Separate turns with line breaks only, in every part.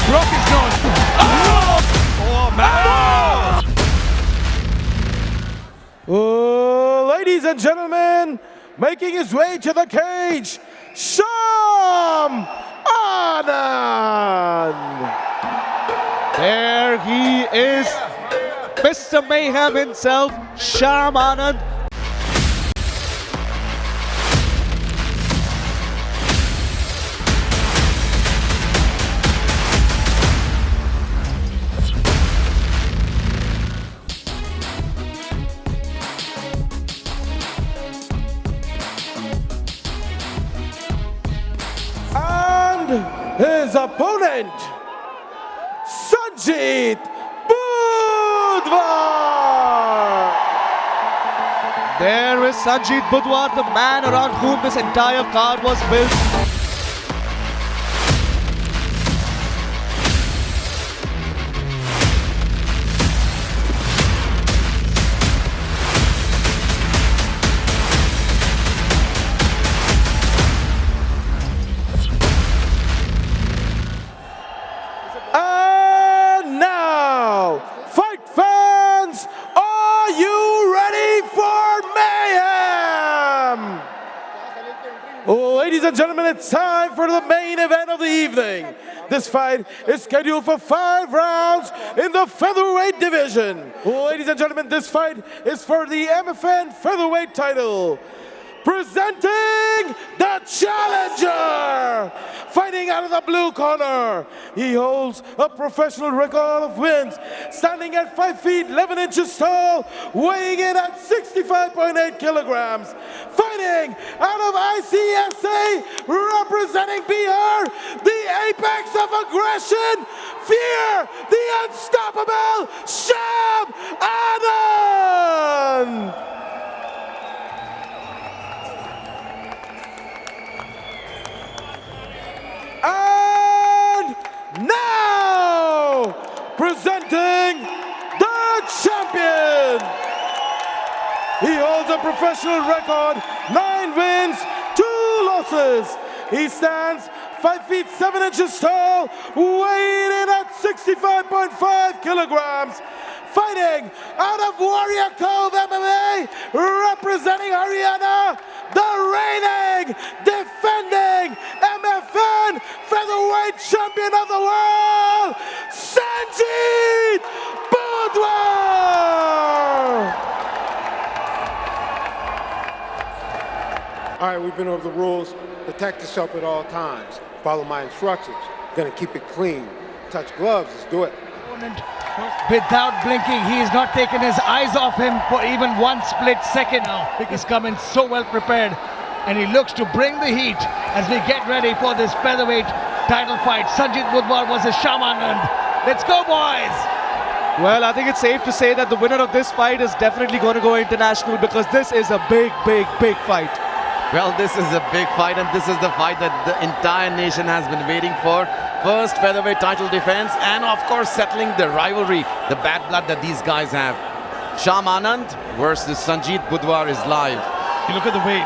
broke his nose.
Oh, man!
Ladies and gentlemen, making his way to the cage, Sham Anand.
There he is, Mr. Mayhem himself, Sham Anand.
And his opponent, Sanjeet Budhwar.
There is Sanjeet Budhwar, the man around whom this entire card was built.
And now, fight fans, are you ready for mayhem? Ladies and gentlemen, it's time for the main event of the evening. This fight is scheduled for 5 rounds in the featherweight division. Ladies and gentlemen, this fight is for the MFN featherweight title. Presenting the challenger, fighting out of the blue corner. He holds a professional record of wins, standing at 5 feet 11 inches tall, weighing in at 65.8 kilograms. Fighting out of ICSA, representing Bihar, the apex of aggression, fear, the unstoppable Sham Anand. And now, presenting the champion. He holds a professional record, 9 wins, 2 losses. He stands 5 feet 7 inches tall, weighing in at 65.5 kilograms. Fighting out of Warrior Cove MMA, representing Haryana, the reigning, defending MFN featherweight champion of the world, Sanjeet Budhwar.
All right, we've been over the rules. Protect yourself at all times. Follow my instructions. Gonna keep it clean. Touch gloves, let's do it.
Without blinking, he has not taken his eyes off him for even one split second now. He's come in so well prepared, and he looks to bring the heat as we get ready for this featherweight title fight. Sanjeet Budhwar versus Sham Anand. Let's go, boys!
Well, I think it's safe to say that the winner of this fight is definitely going to go international, because this is a big, big, big fight.
Well, this is a big fight, and this is the fight that the entire nation has been waiting for. First featherweight title defense, and of course settling the rivalry, the bad blood that these guys have. Sham Anand versus Sanjeet Budhwar is live.
Look at the way,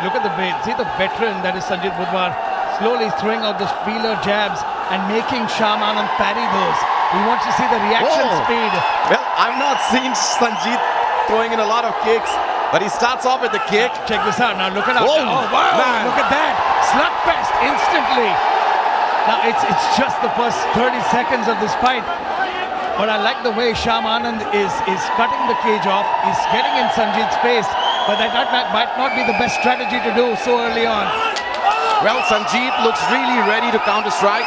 see the veteran that is Sanjeet Budhwar, slowly throwing out those feeler jabs and making Sham Anand parry those. He wants to see the reaction speed.
Well, I've not seen Sanjeet throwing in a lot of kicks, but he starts off with the kick.
Check this out now, look at that.
Oh,
Oh wow,
man.
look at that. Slugfest instantly. Now it's just the first 30 seconds of this fight. But I like the way Sham Anand is cutting the cage off. He's getting in Sanjeet's face, but that might not be the best strategy to do so early on.
Well, Sanjeet looks really ready to counter-strike.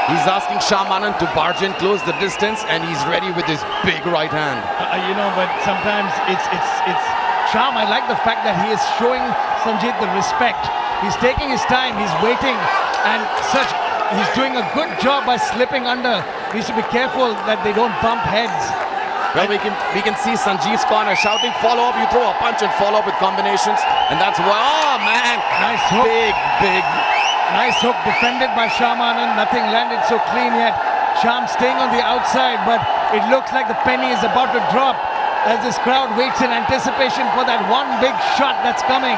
He's asking Sham Anand to barge in, close the distance, and he's ready with his big right hand.
But sometimes it's Sham. I like the fact that he is showing Sanjeet the respect. He's taking his time, he's waiting, and he's doing a good job by slipping under. He should be careful that they don't bump heads.
Well, we can see Sanjeet's corner shouting, follow up, you throw a punch and follow up with combinations. And that's why, oh man,
Nice hook.
big.
Nice hook defended by Sham Anand. Nothing landed so clean yet. Sham staying on the outside, but it looks like the penny is about to drop as this crowd waits in anticipation for that one big shot that's coming.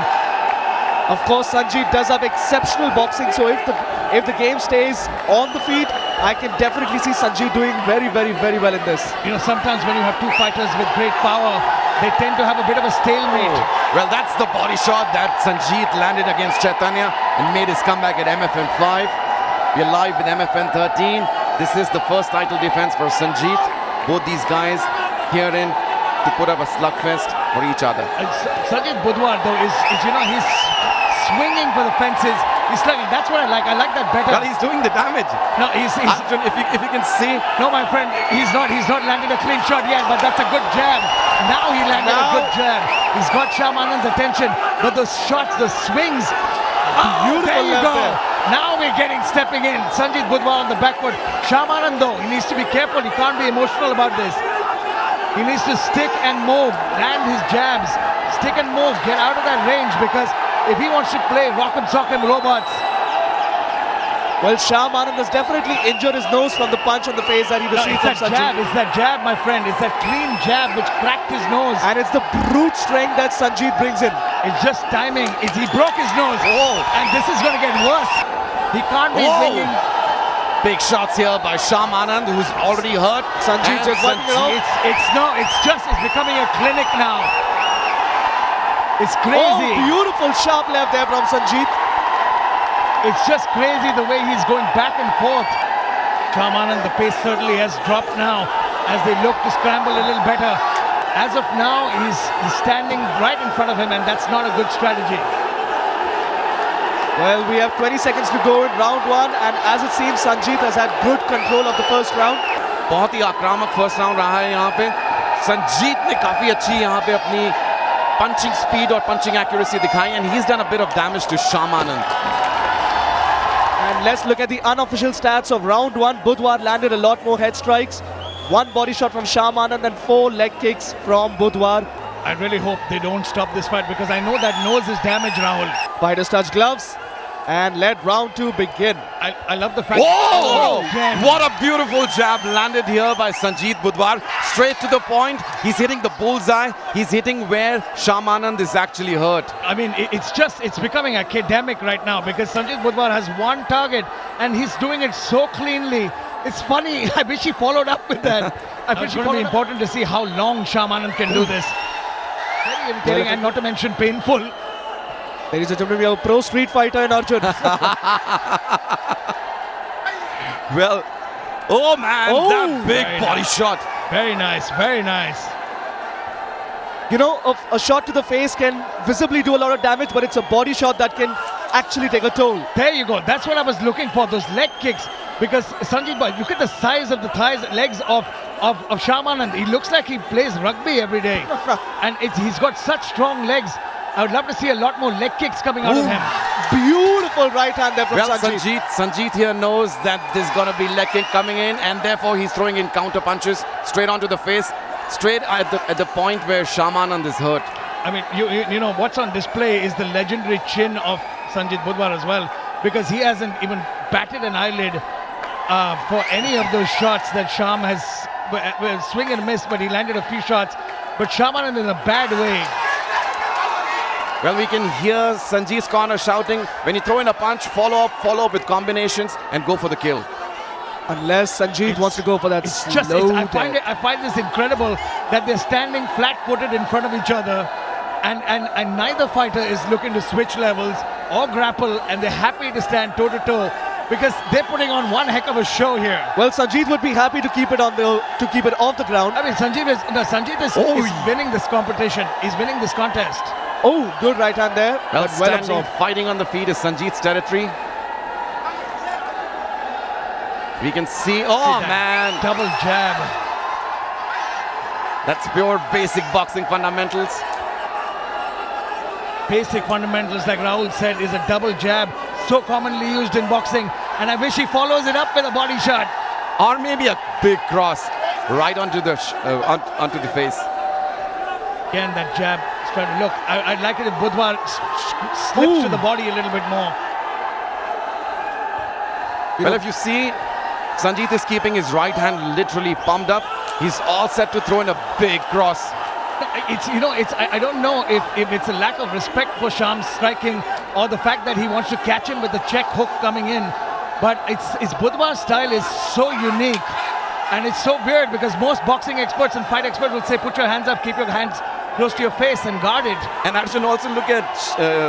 Of course, Sanjeet does have exceptional boxing, so if the game stays on the feet, I can definitely see Sanjeev doing very, very, very well in this.
You know, sometimes when you have two fighters with great power, they tend to have a bit of a stalemate.
Well, that's the body shot that Sanjeev landed against Chaitanya and made his comeback at MFN 5. We're live with MFN 13. This is the first title defense for Sanjeev. Both these guys here in to put up a slugfest for each other.
Sanjeev Budwar, though, is you know, he's swinging for the fences. He's slugging. That's what I like. I like that better.
Well, he's doing the damage.
No, he's
Arjun, if you can see.
no, my friend, he's not landed a clean shot yet, but that's a good jab. Now he landed a good jab. He's got Sham Anand's attention, but those shots, the swings. Oh, there you
left
go.
there.
Now we're stepping in. Sanjeev Budwar on the back foot. Sham Anand, though, he needs to be careful. He can't be emotional about this. He needs to stick and move, land his jabs, stick and move, get out of that range, because if he wants to play Rock'em Sock'em Robots.
Well, Sham Anand has definitely injured his nose from the punch on the face that he
No,
received
it's
from
that jab,
Sanjeev.
it's that jab, my friend. It's that clean jab which cracked his nose.
And it's the brute strength that Sanjeev brings in.
It's just timing. He broke his nose. And this is going to get worse. He can't be swinging.
Big shots here by Sham Anand, who's already hurt.
Sanjeev
And
just wiping it off.
It's becoming a clinic now. It's crazy.
Oh, beautiful sharp left there from Sanjeev.
It's just crazy the way he's going back and forth. Sham Anand, the pace certainly has dropped now as they look to scramble a little better. As of now, he's standing right in front of him, and that's not a good strategy.
Well, we have 20 seconds to go in round one, and as it seems, Sanjeev has had good control of the first round.
बहुत ही आक्रामक first round रहा है यहाँ पे. संजीत ने काफी अच्छी यहाँ पे अपनी punching speed और punching accuracy दिखाई, and he's done a bit of damage to Sham Anand.
And let's look at the unofficial stats of round one. Budwar landed a lot more head strikes. One body shot from Sham Anand and 4 leg kicks from Budwar.
I really hope they don't stop this fight, because I know that nose is damaged, Rahul.
Fighters touch gloves and let round two begin.
I love the fact.
Whoa!
Again.
What a beautiful jab landed here by Sanjeev Budwar. Straight to the point. He's hitting the bullseye. He's hitting where Sham Anand is actually hurt.
I mean, it's becoming academic right now, because Sanjeev Budwar has one target and he's doing it so cleanly. It's funny. I wish he followed up with that. It's going to be important to see how long Sham Anand can do this. Very irritating, and not to mention painful.
Ladies and gentlemen, we have a pro street fighter in Arjun.
Well, oh man,
Oh,
that big
very
body
nice.
shot.
Very nice, very nice.
You know, a shot to the face can visibly do a lot of damage, but it's a body shot that can actually take a toll.
There you go. That's what I was looking for, those leg kicks. Because Sanjeev, look at the size of the legs of Sham Anand. He looks like he plays rugby every day. And he's got such strong legs. I would love to see a lot more leg kicks coming out of him.
Beautiful right hand there from
Well,
Sanjeev.
Sanjeev here knows that there's going to be leg kick coming in, and therefore he's throwing in counter punches straight onto the face, straight at the point where Sham Anand is hurt.
I mean, you know, what's on display is the legendary chin of Sanjeev Budwar as well, because he hasn't even batted an eyelid for any of those shots that Sham has swing and miss, but he landed a few shots. But Sham Anand in a bad way.
Well, we can hear Sanjeev's corner shouting, when you throw in a punch, follow up with combinations and go for the kill.
Unless Sanjeev wants to go for that slow
I find this incredible that they're standing flat-footed in front of each other, and neither fighter is looking to switch levels or grapple, and they're happy to stand toe-to-toe, because they're putting on one heck of a show here.
Well, Sanjeev would be happy to keep it off the ground.
I mean, Sanjeev is winning this competition. He's winning this contest.
Oh, good right hand there.
Well,
but
standing,
absorbed.
fighting on the feet is Sanjeev's territory. We can see, oh man,
Double jab.
that's pure basic boxing fundamentals.
Basic fundamentals, like Rahul said, is a double jab, so commonly used in boxing. And I wish he follows it up with a body shot.
Or maybe a big cross right onto the onto the face.
Again, that jab. Look, I'd like it if Budwar slips to the body a little bit more.
Well, if you see, Sanjeev is keeping his right hand literally pumped up. He's all set to throw in a big cross.
I don't know if it's a lack of respect for Sham's striking, or the fact that he wants to catch him with the check hook coming in. but it's Budwar's style is so unique, and it's so weird because most boxing experts and fight experts will say, put your hands up, keep your hands close to your face and guard it.
And Arjun, also look at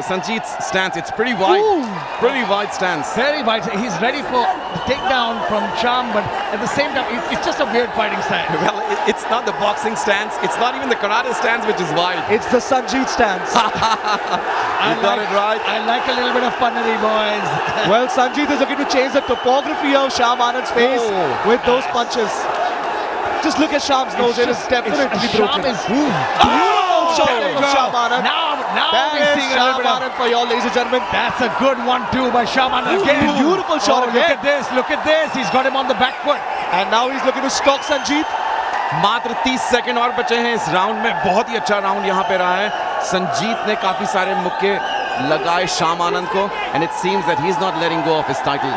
Sanjeet's stance. It's pretty wide.
Ooh.
Pretty wide stance.
Very wide. He's ready for the takedown from Sham, but at the same time, it's just a weird fighting style.
Well, it's not the boxing stance. It's not even the karate stance, which is wide.
It's the Sanjeet stance.
You got it right.
I like a little bit of punnery, boys.
Well, Sanjeet is looking to change the topography of Sham Anand's face with those punches. Just look at Sham's nose. It is definitely
Sham
broken.
is
Beautiful shot from Sham Anand.
Now
That
we're
is
seeing a little
Sham
bit of.
Anand for you all, ladies and gentlemen.
That's a good 1-2 by Sham Anand again.
Beautiful shot
Oh,
again.
look at this. Look at this. He's got him on the back foot.
And now he's looking to stalk Sanjeet.
मात्र 30 second और बचे हैं इस round में. बहुत ही अच्छा round यहाँ पे रहा है. संजीत ने काफी सारे मुक्के लगाए शाम आनंद को, and it seems that he's not letting go of his title.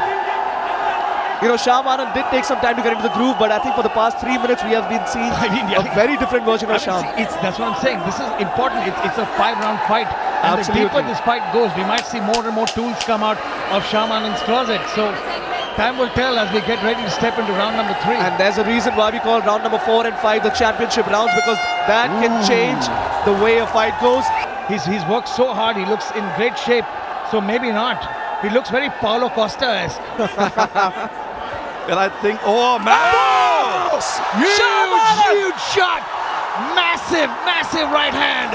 You know, Sham Anand did take some time to get into the groove, but I think for the past 3 minutes we have been seeing a very different version of Sham.
That's what I'm saying. This is important. It's a 5-round fight. And
Absolutely.
the deeper this fight goes, we might see more and more tools come out of Sham Anand's closet. So time will tell as we get ready to step into round number 3.
And there's a reason why we call round number 4 and 5 the championship rounds, because that can change the way a fight goes.
He's worked so hard. He looks in great shape. So maybe not. He looks very Paulo Costa-esque.
Well, I think, oh man!
Huge shot! Massive right hand!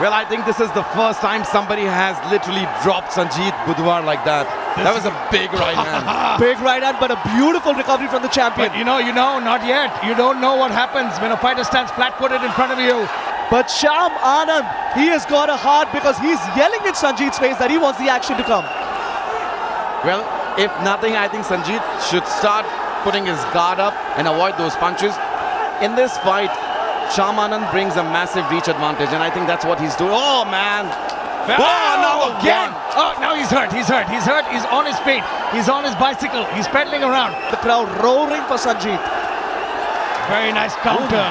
Well, I think this is the first time somebody has literally dropped Sanjeet Budwar like that. That was a big right hand.
Big right hand, but a beautiful recovery from the champion.
But you know, not yet. You don't know what happens when a fighter stands flat-footed in front of you.
But Sham Anand, he has got a heart because he's yelling in Sanjeet's face that he wants the action to come.
Well, if nothing, I think Sanjeet should start putting his guard up and avoid those punches. In this fight, Sham Anand brings a massive reach advantage, and I think that's what he's doing. Oh man!
Oh, again! Oh, now he's hurt. He's on his feet. He's on his bicycle. He's pedaling around.
The crowd roaring for Sanjeet.
Very nice counter.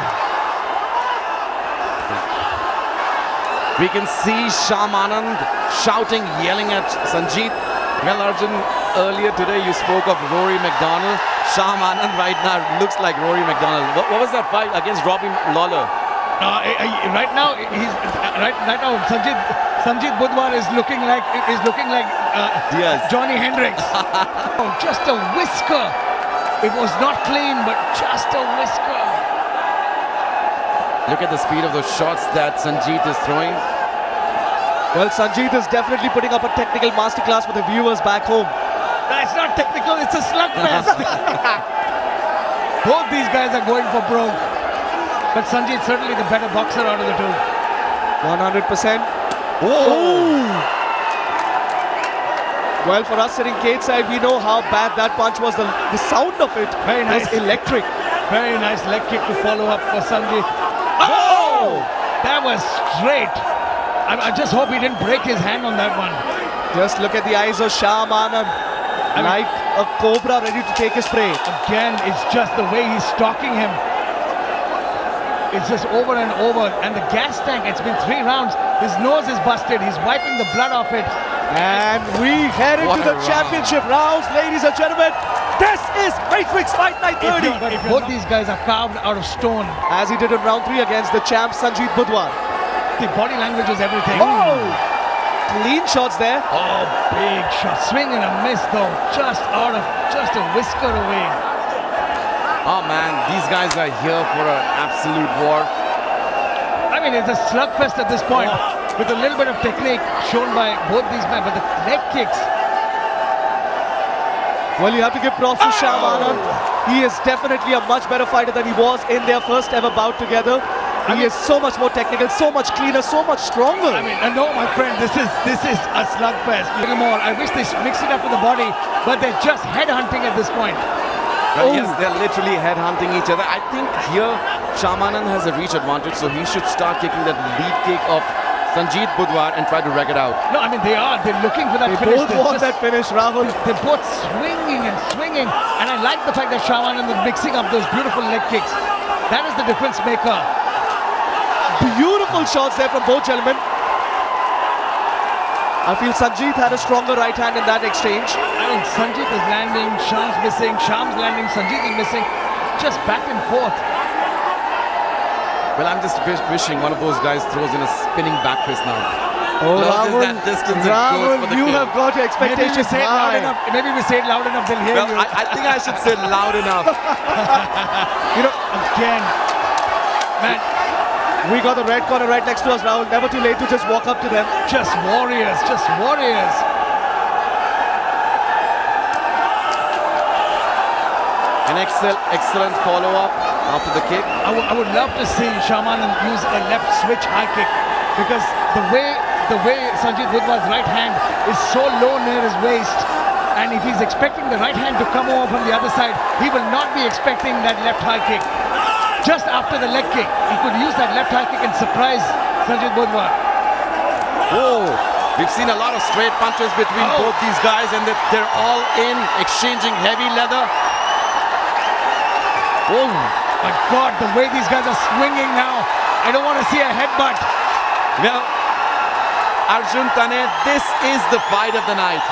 We can see Sham Anand shouting, yelling at Sanjeet. Well, Arjun, earlier today you spoke of Rory McDonald. Sham Anand right now looks like Rory McDonald. What was that fight against Robbie Lawler?
Right now, Sanjeet Budwar is looking like
Diaz.
Johnny Hendricks. Oh, just a whisker. It was not clean, but just a whisker.
Look at the speed of those shots that Sanjeet is throwing.
Well, Sanjeet is definitely putting up a technical masterclass for the viewers back home.
That's not technical, it's a slugfest. Both these guys are going for broke. But Sanjeet's certainly the better boxer out of the two.
100%.
Oh!
Well, for us sitting cage side, we know how bad that punch was. The sound of it
Very nice.
was electric.
Very nice leg kick to follow up for Sanjeet. Oh! That was straight. I just hope he didn't break his hand on that one.
Just look at the eyes of Sham Anand. Like a cobra ready to take his prey.
Again, it's just the way he's stalking him. It's just over and over. And the gas tank, it's been 3 rounds. His nose is busted. He's wiping the blood off it.
And we head into
What a
the
round.
championship rounds, ladies and gentlemen. This is Matrix Fight Night 30.
Both these guys are carved out of stone.
As he did in round 3 against the champ Sanjeet Budwar.
The body language is everything.
Oh! Clean shots there.
Oh, big shot. Swing and a miss though. Just a whisker away.
Oh man, these guys are here for an absolute war.
I mean, it's a slugfest at this point. With a little bit of technique shown by both these men. But the leg kicks.
Well, you have to give props to Sham Anand. He is definitely a much better fighter than he was in their first ever bout together. He is so much more technical, so much cleaner, so much stronger.
I mean, no, my friend, this is a slugfest. A little more. I wish they mix it up with the body, but they're just headhunting at this point.
Well, yes, they're literally headhunting each other. I think here Sham Anand has a reach advantage, so he should start kicking that lead kick of Sanjeet Budwar and try to wreck it out.
No, I mean, they're looking for that
They
finish.
both
They're
want that finish, Rahul.
They're both swinging and swinging. And I like the fact that Sham Anand is mixing up those beautiful leg kicks. That is the difference maker.
Beautiful shots there from both gentlemen. I feel Sanjeev had a stronger right hand in that exchange.
I mean, Sanjeev is landing, Sham's missing, Sham's landing, Sanjeev is missing. Just back and forth.
Well, I'm just wishing one of those guys throws in a spinning back fist now.
Oh,
Closes
Rahul,
that distance and goes
Rahul,
for the
you
kill.
have got your
Maybe we
expectations
say it loud
high.
enough. Maybe we say it loud enough, they'll hear
Well,
you.
I think I should say loud enough.
You know,
Again. Man,
we got the red corner right next to us, Rahul. Never too late to just walk up to them.
just warriors, just warriors.
An excellent follow-up after the kick.
I would love to see Shamanan use a left switch high kick because the way Sanjeev Budwar's right hand is so low near his waist, and if he's expecting the right hand to come over from the other side, he will not be expecting that left high kick. Just after the leg kick, he could use that left high kick and surprise Sanjeev Budwar.
Whoa! We've seen a lot of straight punches between both these guys, and they're all in, exchanging heavy leather. Whoa!
My God, the way these guys are swinging now, I don't want to see a headbutt.
Well, Arjun Tane, this is the fight of the night.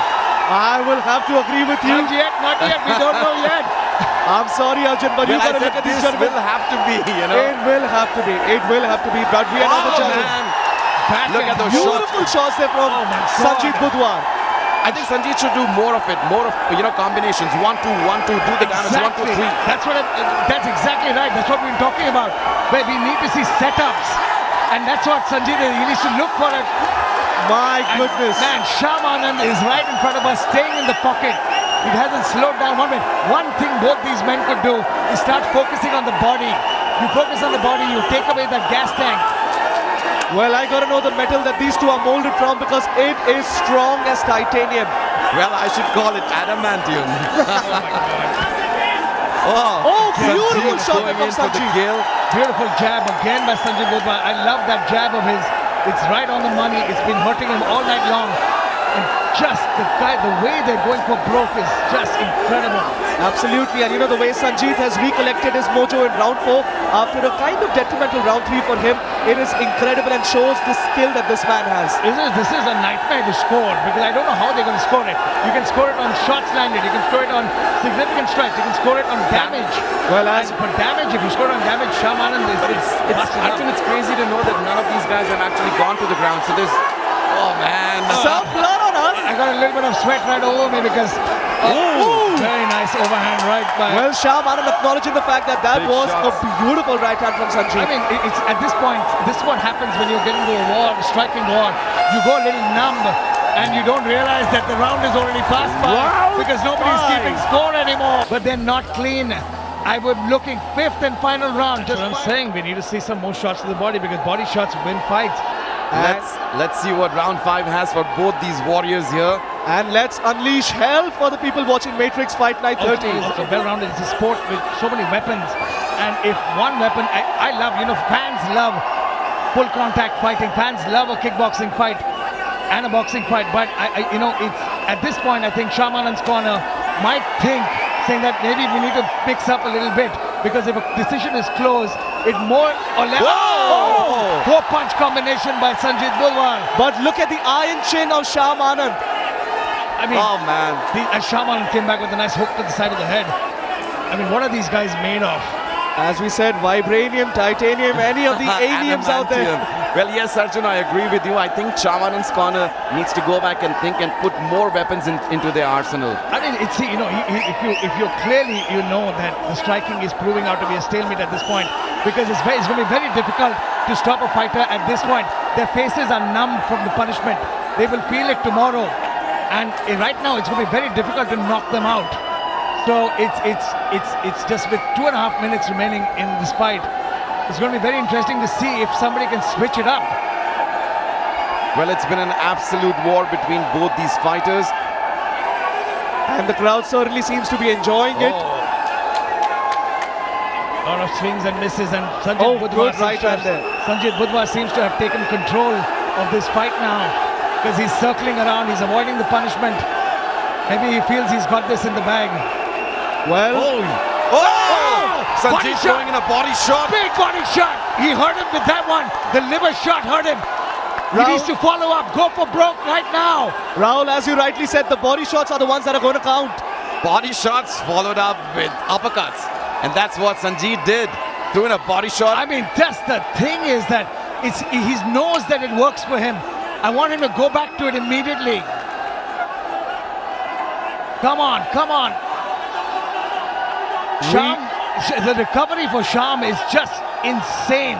I will have to agree with you.
Not yet, not yet. We don't know yet.
I'm sorry, Arjun, but you
Well, I
got to
said
look at these
this
gentlemen.
will have to be, you know.
It will have to be. It will have to be. But we are not the
Oh,
judges.
man.
Back
Look
and
at those
Beautiful shots there from
Oh my God.
Sanjeev Budwar.
I think Sanjeev should do more of it, more of, combinations. 1-2, 1-2, do the damage, 1-2, 3.
That's exactly right. That's what we've been talking about. Where we need to see setups. And that's what Sanjeev is. He needs to look for it.
My
And
goodness.
Man, Shamanand is right in front of us, staying in the pocket. It hasn't slowed down one bit. One thing both these men could do is start focusing on the body. You focus on the body, you take away that gas tank.
Well, I got to know the metal that these two are molded from because it is strong as titanium.
Well, I should call it adamantium.
Oh, beautiful
Sanjeev
shot
going
from
in for the
Sanjeev.
kill.
Beautiful jab again by Sanjeev Budwar. I love that jab of his. It's right on the money. It's been hurting him all night long. And just the way they're going for broke is just incredible.
Absolutely, and you know the way Sanjeev has recollected his mojo in round 4 after a kind of detrimental round 3 for him. It is incredible and shows the skill that this man has.
This is a nightmare to score because I don't know how they're going to score it. You can score it on shots landed. You can score it on significant strikes. You can score it on damage.
Well, as
And for damage, if you score it on damage, Shamanand is busted up.
Arjun, it's crazy to know that none of these guys have actually gone to the ground. So there's, oh man.
some blood on us.
I got a little bit of sweat right over me because very nice overhand right by.
Well, Shah Manan acknowledging the fact that
Big
was
shots.
a beautiful right hand from Sanjeev.
I mean, it's at this point, this is what happens when you get into a war, striking war. You go a little numb and you don't realize that the round is already passed by
Round
because nobody's
5.
keeping score anymore. But they're not clean. I would looking fifth and final round. Just what I'm saying, we need to see some more shots to the body because body shots win fights.
Let's see what round 5 has for both these warriors here.
And let's unleash hell for the people watching Matrix Fight Night 30.
It's a well-rounded, it's a sport with so many weapons. And if one weapon, I love, fans love full contact fighting. Fans love a kickboxing fight and a boxing fight. But it's at this point, I think Shamanand's corner might think, saying that maybe we need to mix up a little bit because if a decision is close, it more or less.
Whoa!
4-punch combination by Sanjeev Budwar.
But look at the iron chin of Shah Manan.
I mean,
Oh man.
as Shamanand came back with a nice hook to the side of the head. I mean, what are these guys made of?
As we said, vibranium, titanium, any of the ADMs out there.
Adamantium. Well, yes, Arjun, I agree with you. I think Shamanand's corner needs to go back and think and put more weapons into their arsenal.
I mean, if you clearly that the striking is proving out to be a stalemate at this point because it's going to be very difficult to stop a fighter at this point. Their faces are numb from the punishment. They will feel it tomorrow, and right now it's going to be very difficult to knock them out. So it's just with 2.5 minutes remaining in this fight. It's going to be very interesting to see if somebody can switch it up.
Well, it's been an absolute war between both these fighters.
And the crowd certainly seems to be enjoying it.
A lot of swings and misses, and
Oh, good right hand there.
Sanjeev Budwar seems to have taken control of this fight now because he's circling around, he's avoiding the punishment. Maybe he feels he's got this in the bag.
Well,
Sanjeev
Body shot.
throwing in a body shot.
Big body shot. He hurt him with that one. The liver shot hurt him. He needs to follow up. Go for broke right now.
Rahul, as you rightly said, the body shots are the ones that are going to count.
Body shots followed up with uppercuts. And that's what Sanjeev did. Threw in a body shot.
I mean, that's the thing is that he knows that it works for him. I want him to go back to it immediately. Come on, come on. Sham, the recovery for Sham is just insane.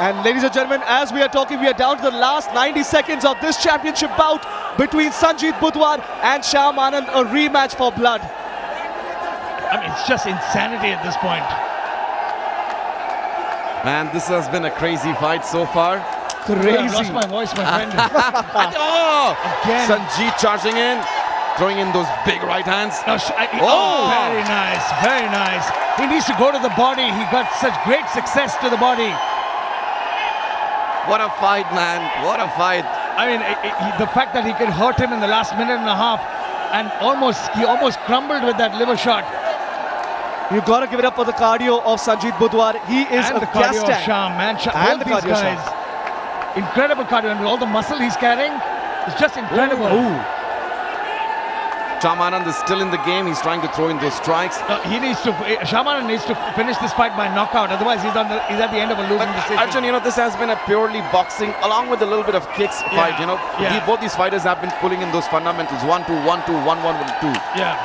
And ladies and gentlemen, as we are talking, we are down to the last 90 seconds of this championship bout between Sanjeev Budwar and Sham Anand, a rematch for blood.
I mean, it's just insanity at this point.
Man, this has been a crazy fight so far.
Crazy.
I lost my voice, my friend.
Oh!
Again.
Sanjeev charging in, throwing in those big right hands.
No, very nice, very nice. He needs to go to the body. He got such great success to the body.
What a fight, man. What a fight.
I mean, the fact that he could hurt him in the last minute and a half, and he almost crumbled with that liver shot.
You got to give it up for the cardio of Sanjeev Budwar. He is
And
a
the cardio
gas
of
tank.
Sham, man.
And
Both
the
these
cardio of
guys, incredible cardio, and with all the muscle he's carrying, it's just incredible.
Sham Anand is still in the game. He's trying to throw in those strikes.
Sham Anand needs to finish this fight by knockout. Otherwise, he's at the end of a losing decision.
Arjun, this has been a purely boxing, along with a little bit of kicks fight. Both these fighters have been pulling in those fundamentals: 1-2, 1-2, 1-1, 1-2.
Yeah.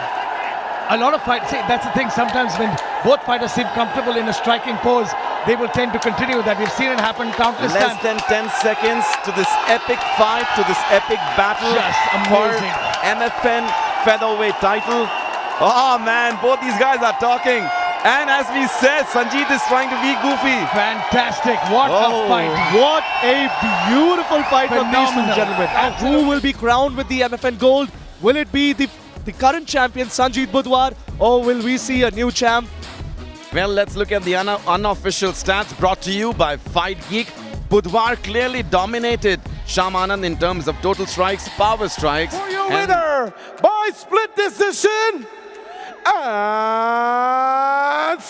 A lot of fights. See, that's the thing. Sometimes when both fighters seem comfortable in a striking pose, they will tend to continue that. We've seen it happen countless
Less
times.
than 10 seconds to this epic fight, to this epic battle
Just
for
amazing.
MFN featherweight title. Oh man, both these guys are talking. And as we said, Sanjeev is trying to be goofy.
Fantastic. What a fight.
What a beautiful fight from these two
Phenomenal.
gentlemen. And who will be crowned with the MFN gold? Will it be the current champion Sanjeev Budwar, or will we see a new champ?
Well, let's look at the unofficial stats brought to you by Fight Geek. Budwar clearly dominated Sham Anand in terms of total strikes, power strikes.
For your
and
winner by split decision and